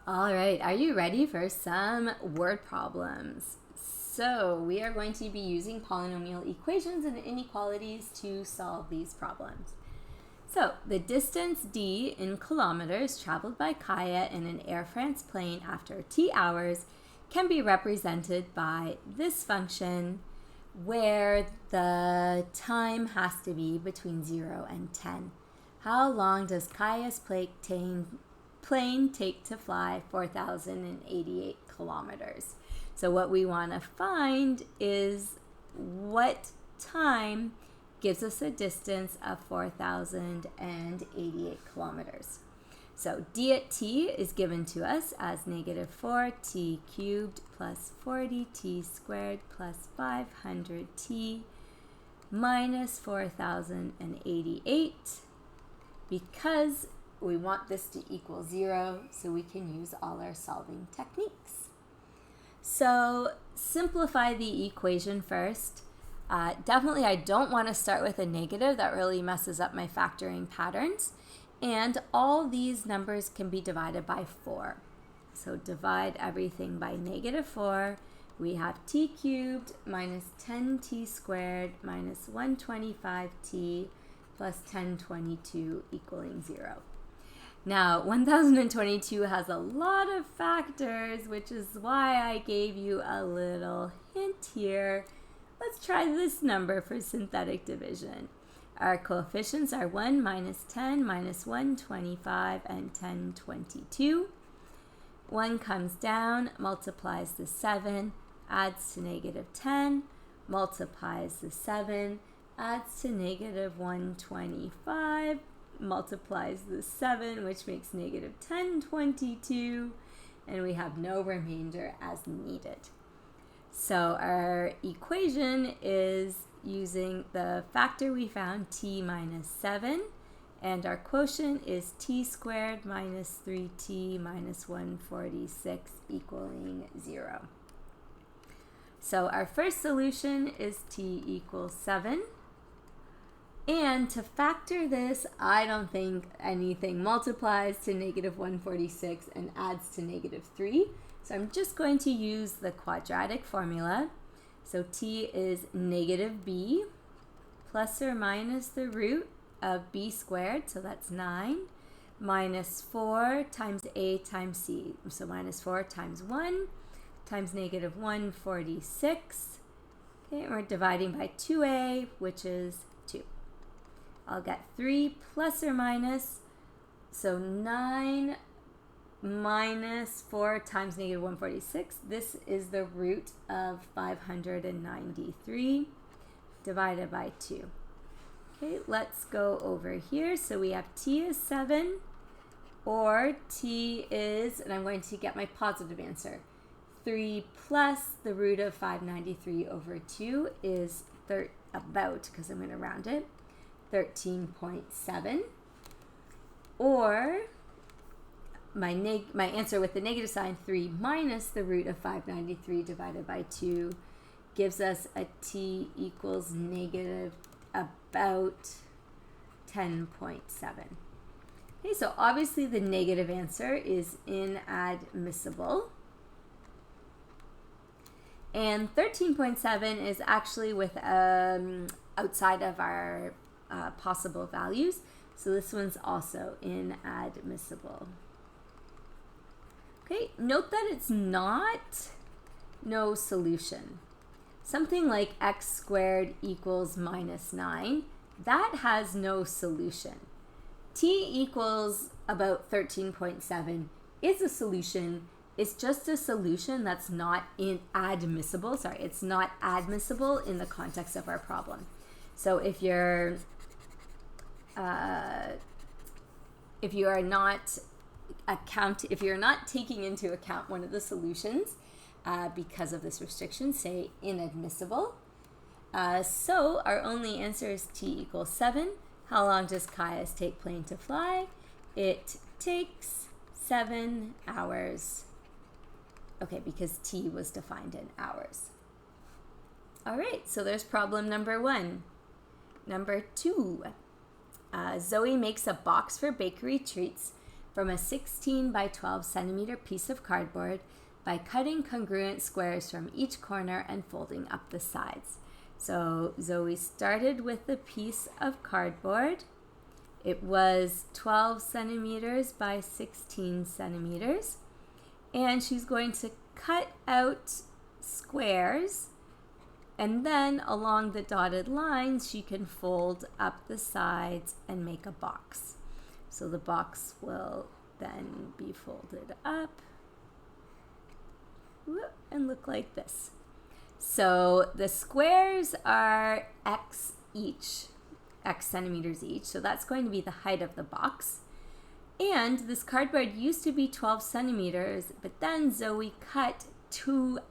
All right, are you ready for some word problems? So we are going to be using polynomial equations and inequalities to solve these problems. So the distance d in kilometers traveled by Kaya in an Air France plane after t hours can be represented by this function where the time has to be between 0 and 10. How long does Kaya's plane take to fly 4,088 kilometers? So what we want to find is what time gives us a distance of 4,088 kilometers. So d at t is given to us as negative 4t cubed plus 40t squared plus 500t minus 4,088, because we want this to equal 0, so we can use all our solving techniques. So simplify the equation first. Definitely I don't want to start with a negative. That really messes up my factoring patterns. And all these numbers can be divided by 4. So divide everything by negative 4. We have t cubed minus 10t squared minus 125t plus 1022 equaling 0. Now, 1022 has a lot of factors, which is why I gave you a little hint here. Let's try this number for synthetic division. Our coefficients are 1 minus 10 minus 125 and 1022. 1 comes down, multiplies the 7, adds to negative 10, multiplies the 7, adds to negative 125, multiplies the 7, which makes negative 1022, and we have no remainder as needed. So our equation is using the factor we found, t minus 7, and our quotient is t squared minus 3t minus 146 equaling 0. So our first solution is t equals 7. And to factor this, I don't think anything multiplies to negative 146 and adds to negative 3. So I'm just going to use the quadratic formula. So t is negative b plus or minus the root of b squared, so that's 9, minus 4 times a times c. So minus 4 times 1 times negative 146. Okay, and we're dividing by 2a, which is 2. I'll get 3 plus or minus, so 9 minus 4 times negative 146. This is the root of 593 divided by 2. Okay, let's go over here. So we have t is 7, or t is, and I'm going to get my positive answer, 3 plus the root of 593 over 2 is about, because I'm going to round it, 13.7, or my answer with the negative sign, 3 minus the root of 593 divided by 2, gives us a t equals negative about 10.7. Okay, so obviously the negative answer is inadmissible. And 13.7 is actually with outside of our possible values. So this one's also inadmissible. Okay, note that it's not no solution. Something like x squared equals minus 9, that has no solution. T equals about 13.7 is a solution. It's just a solution that's not inadmissible. Sorry, it's not admissible in the context of our problem. So if you're not taking into account one of the solutions because of this restriction, say inadmissible. So our only answer is t equals 7. How long does Kaya's plane to fly? It takes 7 hours. Okay, because t was defined in hours. All right, so there's problem number 1. Number 2. Zoe makes a box for bakery treats from a 16 by 12 centimeter piece of cardboard by cutting congruent squares from each corner and folding up the sides. So Zoe started with a piece of cardboard. It was 12 centimeters by 16 centimeters. And she's going to cut out squares, and then along the dotted lines she can fold up the sides and make a box. So the box will then be folded up and look like this. So the squares are x centimeters each, so that's going to be the height of the box. And this cardboard used to be 12 centimeters, but then Zoe cut 2x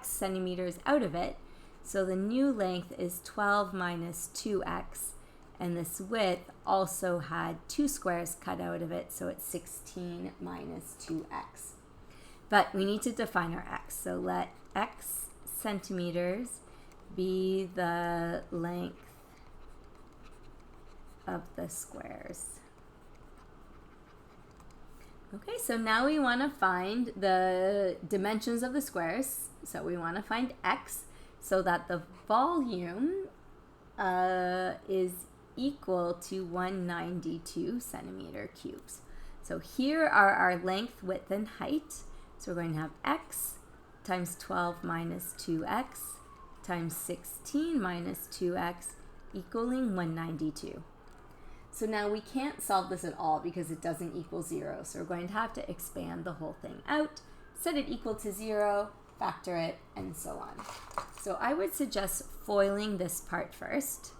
centimeters out of it. So the new length is 12 minus 2x. And this width also had 2 squares cut out of it, so it's 16 minus 2x. But we need to define our x. So let x centimeters be the length of the squares. Okay, so now we want to find the dimensions of the squares. So we want to find x so that the volume is equal to 192 centimeter cubes. So here are our length, width, and height. So we're going to have x times 12 minus 2x times 16 minus 2x equaling 192. So now we can't solve this at all because it doesn't equal 0. So we're going to have to expand the whole thing out, set it equal to 0, factor it, and so on. So I would suggest foiling this part first.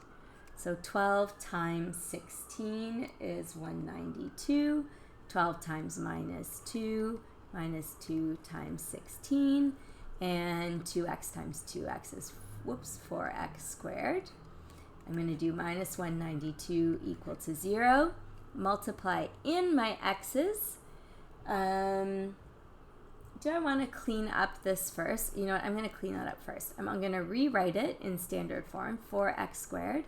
So 12 times 16 is 192. 12 times minus 2 times 16. And 2x times 2x is, 4x squared. I'm going to do minus 192 equal to 0. Multiply in my x's. Do I want to clean up this first? You know what? I'm going to clean that up first. I'm going to rewrite it in standard form. 4x squared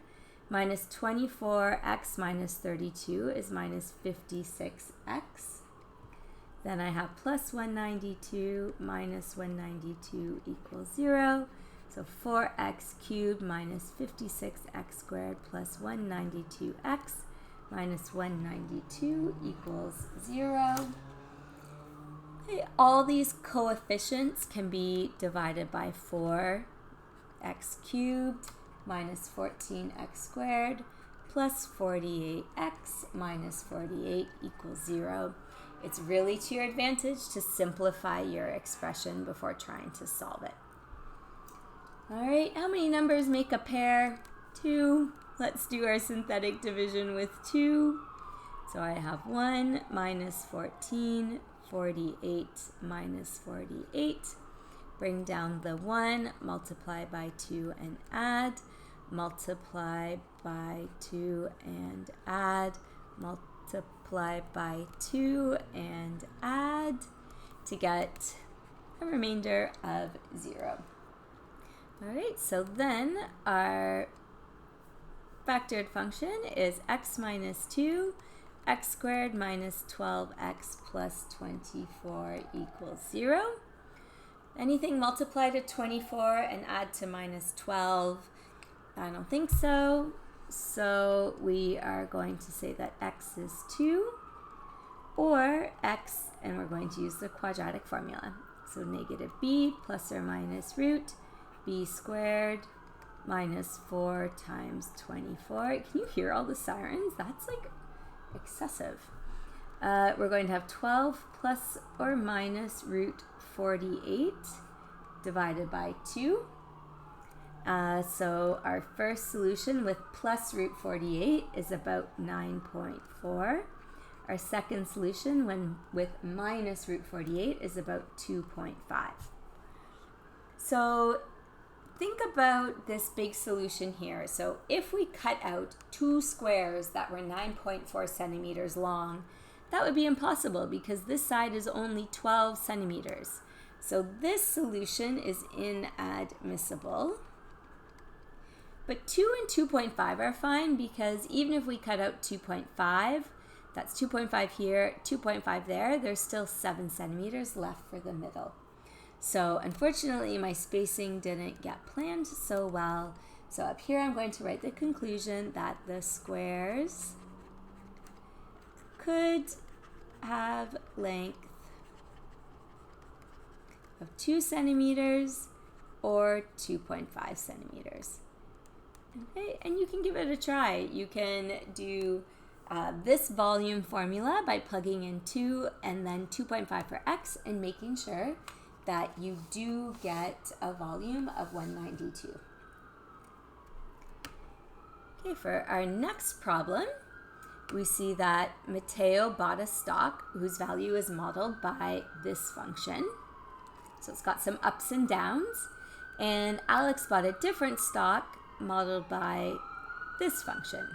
minus 24x minus 32 is minus 56x. Then I have plus 192 minus 192 equals 0. So 4x cubed minus 56x squared plus 192x minus 192 equals 0. Okay, all these coefficients can be divided by 4. X cubed minus 14x squared plus 48x minus 48 equals 0. It's really to your advantage to simplify your expression before trying to solve it. All right, how many numbers make a pair? 2. Let's do our synthetic division with 2. So I have 1 minus 14, 48 minus 48. Bring down the 1, multiply by 2 and add. Multiply by 2 and add. Multiply by 2 and add to get a remainder of 0. All right, so then our factored function is x minus 2, x squared minus 12x plus 24 equals 0. Anything multiply to 24 and add to minus 12? I don't think so. So we are going to say that x is 2, or x, and we're going to use the quadratic formula. So negative b plus or minus root b squared minus 4 times 24. Can you hear all the sirens? That's like excessive. We're going to have 12 plus or minus root 48 divided by 2. So our first solution with plus root 48 is about 9.4. Our second solution with minus root 48 is about 2.5. So think about this big solution here. So if we cut out 2 squares that were 9.4 centimeters long, that would be impossible because this side is only 12 centimeters. So this solution is inadmissible. But 2 and 2.5 are fine because even if we cut out 2.5, that's 2.5 here, 2.5 there. There's still 7 centimeters left for the middle. So unfortunately, my spacing didn't get planned so well. So up here, I'm going to write the conclusion that the squares could have length of 2 centimeters or 2.5 centimeters. Okay, and you can give it a try. You can do this volume formula by plugging in 2 and then 2.5 for x and making sure that you do get a volume of 192. Okay, for our next problem, we see that Matteo bought a stock whose value is modeled by this function. So it's got some ups and downs. And Alex bought a different stock modeled by this function.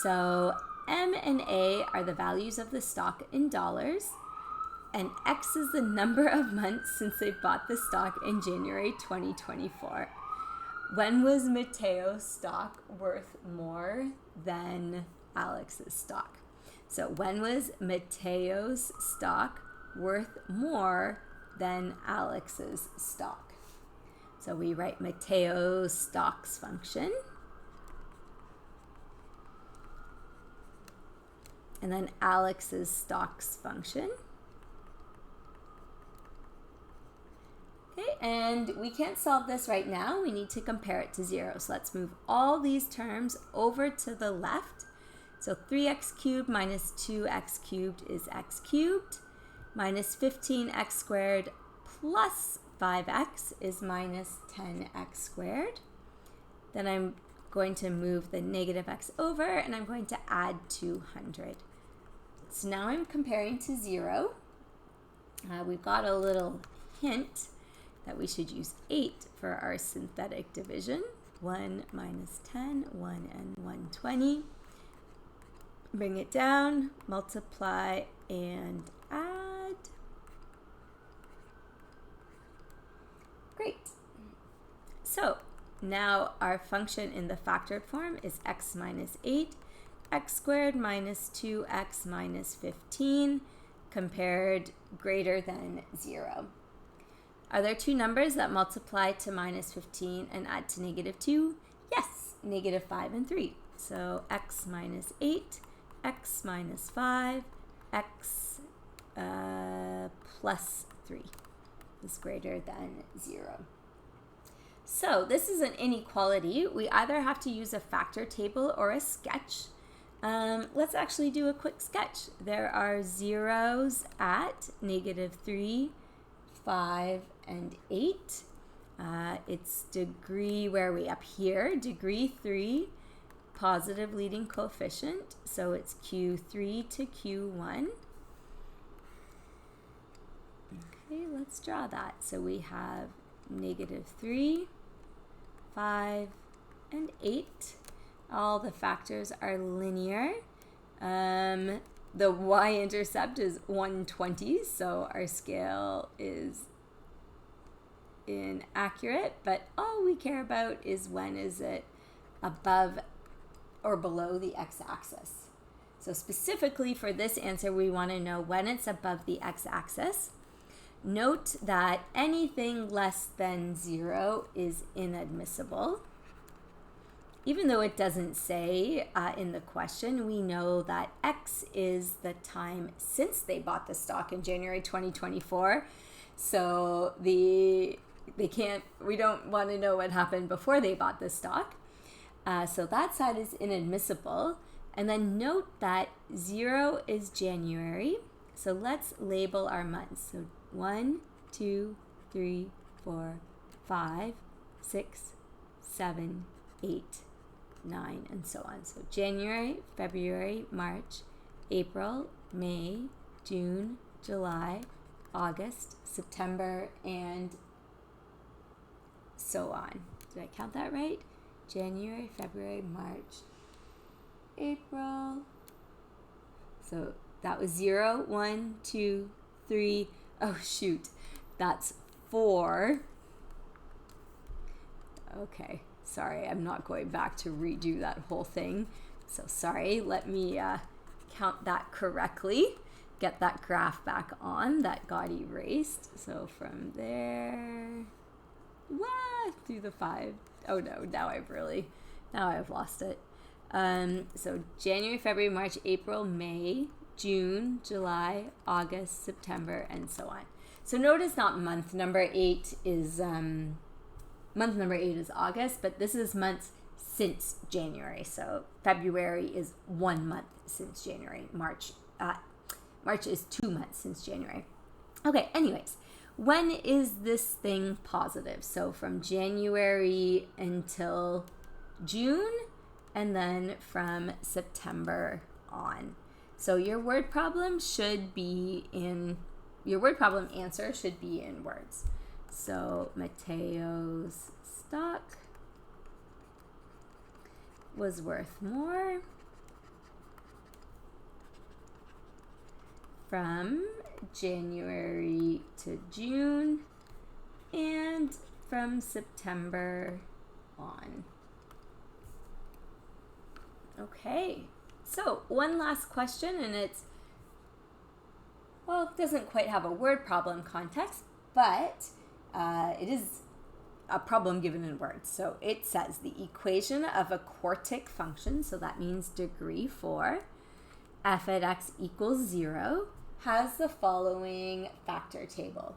So M and A are the values of the stock in dollars, and X is the number of months since they bought the stock in January 2024. When was Matteo's stock worth more than Alex's stock? So when was Matteo's stock worth more than Alex's stock? So we write Matteo's stocks function. And then Alex's stocks function. Okay, and we can't solve this right now. We need to compare it to 0. So let's move all these terms over to the left. So 3x cubed minus 2x cubed is x cubed. Minus 15x squared plus 5x is minus 10x squared. Then I'm going to move the negative x over, and I'm going to add 200. So now I'm comparing to 0. We've got a little hint that we should use 8 for our synthetic division. 1 minus 10, 1 and 120. Bring it down, multiply, and add. Great. So now our function in the factored form is x minus 8, x squared minus 2x minus 15, compared greater than 0. Are there two numbers that multiply to minus 15 and add to negative 2? Yes, negative 5 and 3. So x minus 8, x minus 5, x plus 3 is greater than 0. So this is an inequality. We either have to use a factor table or a sketch. Let's actually do a quick sketch. There are zeros at negative 3, 5, and 8. It's degree, where are we? Up here, degree 3, positive leading coefficient. So it's Q3 to Q1. Okay, let's draw that. So we have negative 3, 5, and 8. All the factors are linear. The y-intercept is 120, so our scale is inaccurate, but all we care about is when is it above or below the x-axis. So specifically for this answer, we want to know when it's above the x-axis. Note that anything less than 0 is inadmissible. Even though it doesn't say in the question, we know that X is the time since they bought the stock in January 2024. So we don't want to know what happened before they bought the stock. So that side is inadmissible. And then note that 0 is January. So let's label our months. So 1, 2, 3, 4, 5, 6, 7, 8, 9, and so on. So January, February, March, April, May, June, July, August, September, and so on. Did I count that right? January, February, March, April. So that was 0, 1, 2, 3. Oh, shoot. That's 4. Okay. Sorry, I'm not going back to redo that whole thing. So sorry, let me count that correctly, get that graph back on that got erased. So from there, through the 5. Oh no, now I've lost it. So January, February, March, April, May, June, July, August, September, and so on. So notice not month number 8 is August, but this is months since January. So February is 1 month since January. March is 2 months since January. Okay, anyways, when is this thing positive? So from January until June, and then from September on. So your word problem answer should be in words. So Mateo's stock was worth more from January to June and from September on. Okay, so one last question, and it doesn't quite have a word problem context, but it is a problem given in words. So it says the equation of a quartic function, so that means degree 4, f at x equals 0, has the following factor table.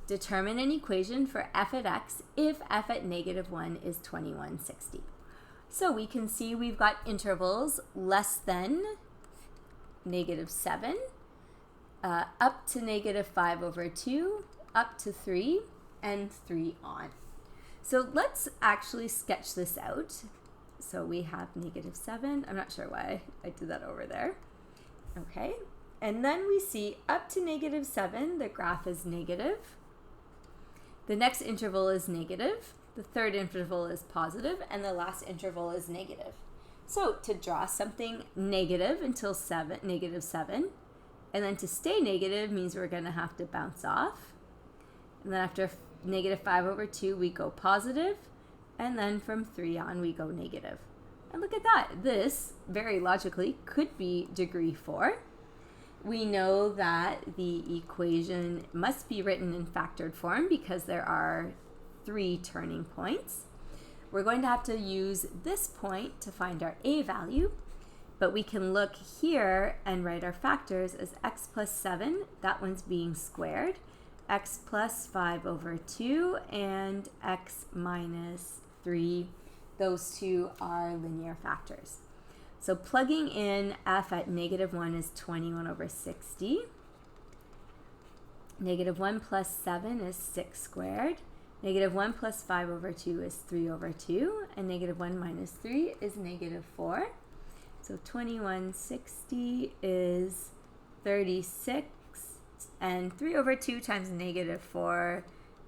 Determine an equation for f at x if f at -1 is 2160. So we can see we've got intervals less than -7, up to -5/2, up to 3, and 3 on. So let's actually sketch this out. So we have -7. I'm not sure why I did that over there. Okay. And then we see up to -7, the graph is negative. The next interval is negative. The third interval is positive, and the last interval is negative. So to draw something negative until -7, and then to stay negative means we're going to have to bounce off. And then after -5/2, we go positive, and then from 3 on, we go negative. And look at that. This, very logically, could be degree 4. We know that the equation must be written in factored form because there are 3 turning points. We're going to have to use this point to find our a value, but we can look here and write our factors as x plus 7, that one's being squared, x plus 5/2, and x minus 3. Those two are linear factors. So plugging in f at -1 is 21/60. -1 plus 7 is 6 squared. -1 plus 5/2 is 3/2, and -1 minus 3 is -4. So 2160 is 36, and 3/2 times -4,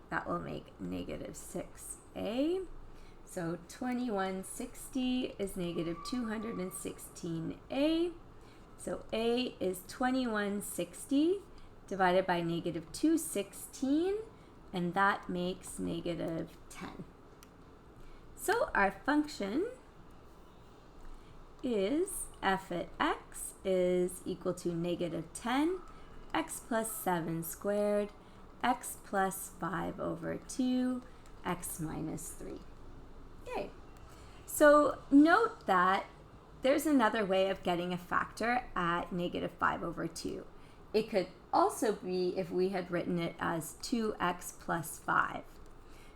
that will make -6a. So 2160 is -216a. So a is 2160 divided by -216, and that makes -10. So our function is f at x is equal to -10, x plus 7 squared, x plus 5/2, x minus 3. Yay. So note that there's another way of getting a factor at -5/2. It could also be if we had written it as 2x plus 5.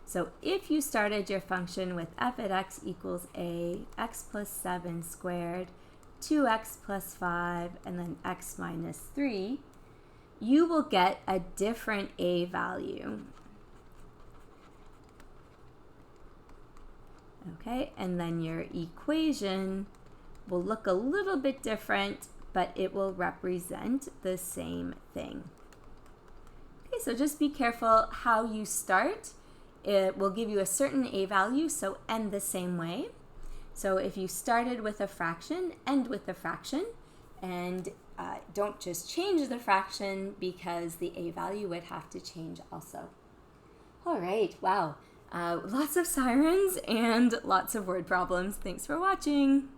So if you started your function with f at x equals a, x plus 7 squared, 2x plus 5, and then x minus 3, you will get a different a value. Okay, and then your equation will look a little bit different, but it will represent the same thing. Okay, so just be careful how you start. It will give you a certain a value, so end the same way. So if you started with a fraction, end with the fraction, and don't just change the fraction because the a value would have to change also. All right, wow. Lots of sirens and lots of word problems. Thanks for watching.